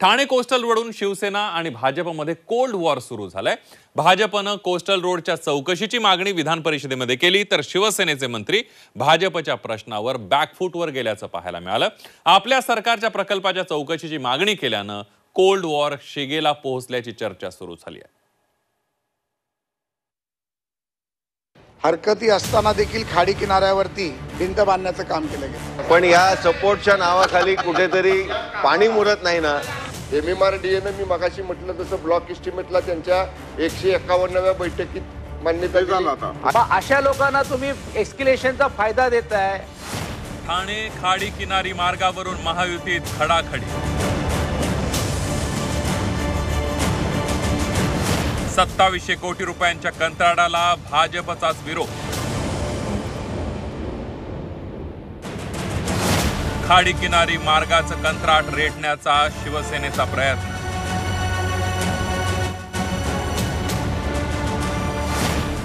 Thane coastal रोडवरून शिवसेना आणि भाजपमध्ये कोल्ड वॉर सुरू झालाय। भाजपनं कोस्टल रोडच्या चौकशीची मागणी विधान परिषदेमध्ये केली, तर शिवसेनेचे मंत्री भाजपच्या प्रश्नावर बॅकफूटवर गेल्याचं पाहायला मिळालं। आपल्या सरकारच्या प्रकल्पाच्या चौकशीची मागणी केल्यानं कोल्ड वॉर शिगेला पोहोचल्याची चर्चा सुरू झाली आहे। हरकती असताना देखील खाडी किनाऱ्यावरती भिंत बांधण्याचं काम केलं गेलं, पण या सपोर्टच्या नावाखाली कुठेतरी पाणी मुरत नाही ना। MMRDA मी मगाशी म्हटलं तसं ब्लॉक एस्टिमेटला त्यांच्या 151व्या बैठकीत मान्यता दिली। अशा लोकांना तुम्ही एस्केलेशनचा फायदा देताय। ठाणे खाडी किनारी मार्गावरून महायुतीत खडाखडी। 2700 कोटी रुपयांच्या कंत्राटाला भाजपचाच विरोध। खाडी किनारी मार्गाचं कंत्राट रेटण्याचा शिवसेनेचा प्रयत्न।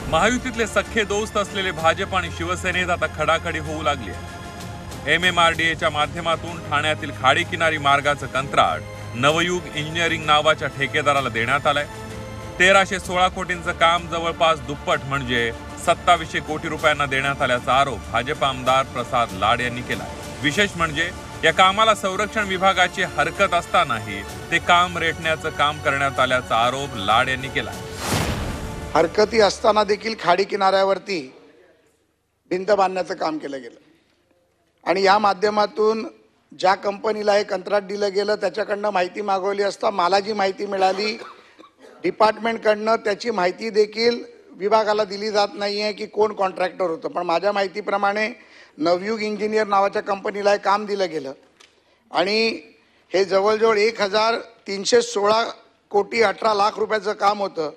महायुतीतले सख्खे दोस्त असलेले भाजप आणि शिवसेनेत आता खडाखडी होऊ लागली आहे। MMRDAच्या माध्यमातून ठाण्यातील खाडी किनारी मार्गाचं कंत्राट नवयुग इंजिनिअरिंग नावाच्या ठेकेदाराला देण्यात आलंय। 1316 कोटींचं काम जवळपास दुप्पट म्हणजे 2700 कोटी रुपयांना देण्यात आल्याचा आरोप भाजप आमदार प्रसाद लाड यांनी केला। विशेष म्हणजे या कामाला संरक्षण विभागाची हरकत असतानाही ते काम रेटण्याचं काम करण्यात आल्याचा आरोप लाड यांनी केला। हरकती असताना देखील खाडी किनाऱ्यावरती भिंत बांधण्याचं काम केलं गेलं आणि या माध्यमातून ज्या कंपनीला हे कंत्राट दिलं गेलं त्याच्याकडनं माहिती मागवली असता मला जी माहिती मिळाली डिपार्टमेंटकडनं त्याची माहिती देखील विभागाला दिली जात नाही आहे की कोण कॉन्ट्रॅक्टर होतं, पण माझ्या माहितीप्रमाणे नवयुग इंजिनियर नावाच्या कंपनीला हे काम दिलं गेलं आणि हे जवळजवळ 1316 कोटी 18 लाख रुपयाचं काम होतं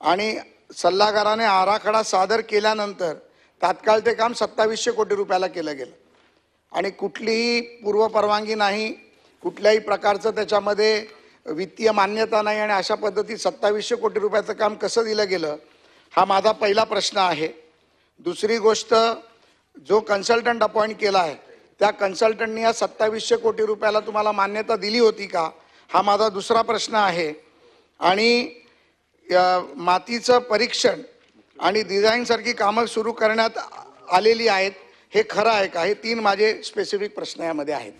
आणि सल्लागाराने आराखडा सादर केल्यानंतर तात्काळ ते काम 2700 कोटी रुपयाला केलं गेलं आणि कुठलीही पूर्वपरवानगी नाही, कुठल्याही प्रकारचं त्याच्यामध्ये वित्तीय मान्यता नाही आणि अशा पद्धतीत 2700 कोटी रुपयाचं काम कसं दिलं गेलं हा माझा पहिला प्रश्न आहे। दुसरी गोष्ट, जो कन्सल्टंट अपॉइंट केला आहे त्या कन्सल्टंटनी या 2700 कोटी रुपयाला तुम्हाला मान्यता दिली होती का हा माझा दुसरा प्रश्न आहे। आणि मातीचं परीक्षण आणि डिझाईनसारखी कामं सुरू करण्यात आलेली आहेत हे खरं आहे का, हे 3 माझे स्पेसिफिक प्रश्न यामध्ये आहेत।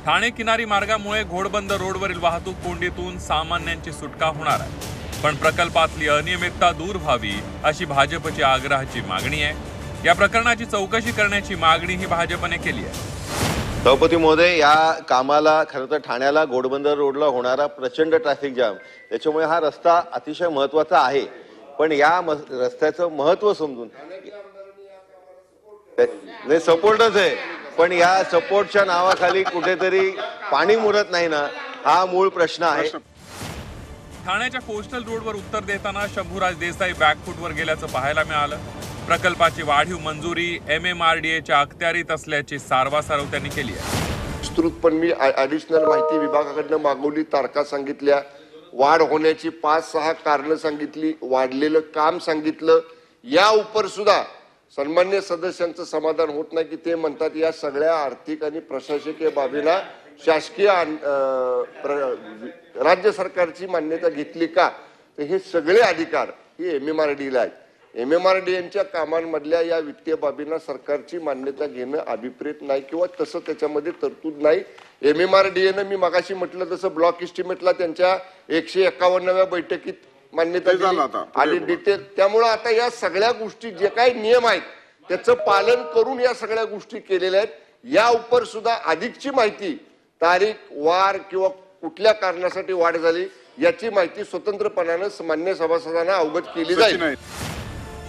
ठाणे किनारी मार्गामुळे घोडबंदर रोडवरील वाहतूक कोंडीतून सामान्यांची सुटका होणार आहे, पण प्रकल्पातली अनियमितता दूर व्हावी अशी भाजपची आग्रहाची मागणी आहे। या प्रकरणाची चौकशी करण्याची मागणी ही भाजपने केली आहे। सभापती महोदय, या कामाला खरं तर ठाण्याला घोडबंदर रोडला होणारा प्रचंड ट्रॅफिक जाम, त्याच्यामुळे हा रस्ता अतिशय महत्त्वाचा आहे, पण या रस्त्याचं महत्त्व समजून नाही सपोर्टच आहे, पण या सपोर्टच्या नावाखाली कुठेतरी पाणी मुरत नाही ना, हा मूळ प्रश्न आहे। ठाण्याच्या कोस्टल रोडवर उत्तर देताना शंभूराज देसाई बॅकफूटवर गेल्याचं पाहायला मिळालं। प्रकल्पाची वाढीव मंजुरी MMRDAच्या अखत्यारीत असल्याची सारवासारव त्यांनी केली आहे। विस्तृत पण मी ॲडिशनल माहिती विभागाकडनं मागवली, तारखा सांगितल्या, वाढ होण्याची 5-6 कारणं सांगितली, वाढलेलं काम सांगितलं। या उपर सुद्धा सन्मान्य सदस्यांचं समाधान होत नाही की ते म्हणतात या सगळ्या आर्थिक आणि प्रशासकीय बाबींना शासकीय राज्य सरकारची मान्यता घेतली का, तर हे सगळे अधिकार हे MMRDAला आहेत। MMRDAच्या कामांमधल्या या वित्तीय बाबींना सरकारची मान्यता घेणं अभिप्रेत नाही किंवा तसं त्याच्यामध्ये तरतूद नाही। MMRDAनं मी मगाशी म्हटलं तसं ब्लॉक एस्टिमेटला त्यांच्या 151व्या बैठकीत मान्यता दिली आणि डिटेल, त्यामुळे आता या सगळ्या गोष्टी जे काही नियम आहेत त्याचं पालन करून या सगळ्या गोष्टी केलेल्या आहेत। या उपर सुद्धा अधिकची माहिती, तारीख, वार किंवा कुठल्या कारणासाठी वाढ झाली याची माहिती स्वतंत्रपणाने मान्य सभासदांना अवगत केली जाईल।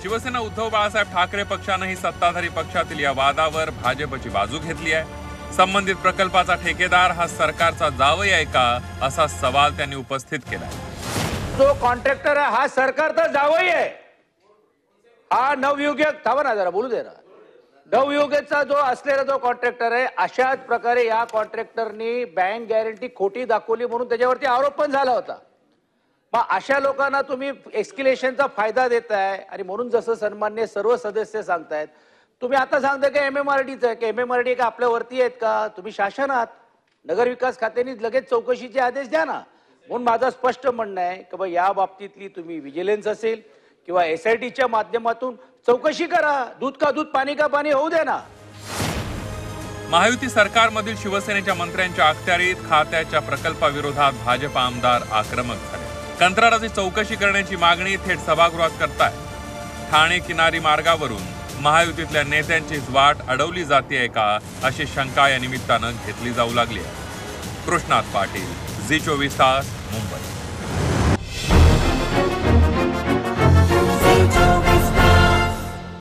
शिवसेना उद्धव बाळासाहेब ठाकरे पक्षानेही सत्ताधारी पक्षातील या वादावर भाजपची बाजू घेतली आहे। संबंधित प्रकल्पाचा ठेकेदार हा सरकारचा जावई आहे का असा सवाल त्यांनी उपस्थित केला। जो कॉन्ट्रॅक्टर आहे हा सरकारचा जावई आहे, हा नवयुग थांबा ना जरा बोलू दे ना। नवयुगेचा जो असलेला जो कॉन्ट्रॅक्टर आहे, अशाच प्रकारे या कॉन्ट्रॅक्टरनी बँक गॅरंटी खोटी दाखवली म्हणून त्याच्यावरती आरोप पण झाला होता। मग अशा लोकांना तुम्ही एस्केलेशनचा फायदा देताय आणि म्हणून जसं सन्मान्य सर्व सदस्य सांगतायत तुम्ही आता सांगता की MMRDचं आहे की MMRD का आपल्यावरती आहेत का, तुम्ही शासन आहात। नगरविकास खात्याने लगेच चौकशीचे आदेश द्या ना. म्हणून माझं स्पष्ट म्हणणं आहे की बा या बाबतीतली तुम्ही विजिलन्स असेल किंवा SITच्या माध्यमातून चौकशी करा. दूध का दूध पाणी का पाणी होऊ दे ना. महायुती सरकारमधील शिवसेनेच्या मंत्र्यांच्या अखत्यारीत खात्याच्या प्रकल्पाविरोधात भाजप आमदार आक्रमक झाले. कंत्राटाची चौकशी करण्याची मागणी थेट सभागृहात करताय. ठाणे किनारी मार्गावरून महायुतीतल्या नेत्यांचीच वाट अडवली जाते का अशी शंका या निमित्तानं घेतली जाऊ लागली आहे. कृष्णात पाटील, झी 24 तास, मुंबई.